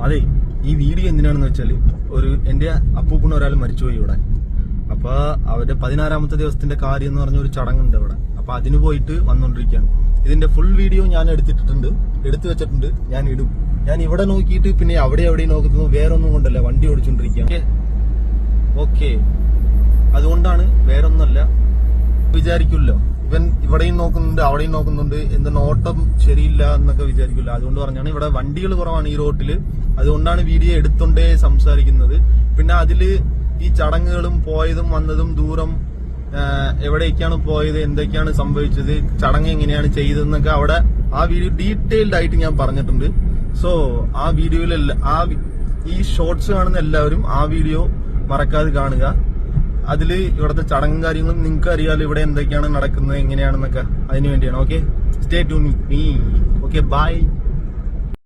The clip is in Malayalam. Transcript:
അതെ, ഈ വീഡിയോ എന്തിനാണെന്ന് വെച്ചാല് എന്റെ അപ്പൂപ്പന് ഒരാൾ മരിച്ചുപോയി ഇവിടെ. അപ്പൊ അവരുടെ 16ാമത്തെ ദിവസത്തിന്റെ കാര്യം എന്ന് പറഞ്ഞ ഒരു ചടങ്ങുണ്ട് ഇവിടെ. അപ്പൊ അതിന് പോയിട്ട് വന്നോണ്ടിരിക്കുകയാണ്. ഇതിന്റെ ഫുൾ വീഡിയോ ഞാൻ എടുത്തു വെച്ചിട്ടുണ്ട്. ഞാൻ ഇടും. ഞാൻ ഇവിടെ നോക്കിയിട്ട് പിന്നെ എവിടെയും നോക്കുന്നു. വേറെ ഒന്നും കൊണ്ടല്ല, വണ്ടി ഓടിച്ചോണ്ടിരിക്കുകയാണ്. ഓക്കെ, അതുകൊണ്ടാണ്, വേറൊന്നല്ല. വിചാരിക്കുമല്ലോ ഇവൻ ഇവിടെയും നോക്കുന്നുണ്ട് അവിടെയും നോക്കുന്നുണ്ട്, എന്താ നോട്ടം ശരിയില്ല എന്നൊക്കെ വിചാരിക്കില്ല. അതുകൊണ്ട് പറഞ്ഞാണ് ഇവിടെ വണ്ടികൾ കുറവാണ് ഈ റോട്ടില്. അതുകൊണ്ടാണ് വീഡിയോ എടുത്തോണ്ടേ സംസാരിക്കുന്നത്. പിന്നെ അതില് ഈ ചടങ്ങുകളും പോയതും വന്നതും ദൂരം എവിടേക്കാണ് പോയത്, എന്തൊക്കെയാണ് സംഭവിച്ചത്, ചടങ്ങ് എങ്ങനെയാണ് ചെയ്തതെന്നൊക്കെ അവിടെ ആ വീഡിയോ ഡീറ്റെയിൽഡ് ആയിട്ട് ഞാൻ പറഞ്ഞിട്ടുണ്ട്. സോ ആ വീഡിയോയിലെല്ലാം ഈ ഷോർട്സ് കാണുന്ന എല്ലാവരും ആ വീഡിയോ മറക്കാതെ കാണുക. അതില് ഇവിടുത്തെ ചടങ്ങും കാര്യങ്ങളും നിങ്ങൾക്ക് അറിയാലോ, ഇവിടെ എന്തൊക്കെയാണ് നടക്കുന്നത് എങ്ങനെയാണെന്നൊക്കെ. അതിനു വേണ്ടിയാണ്. Okay, stay tuned with me. Okay, by.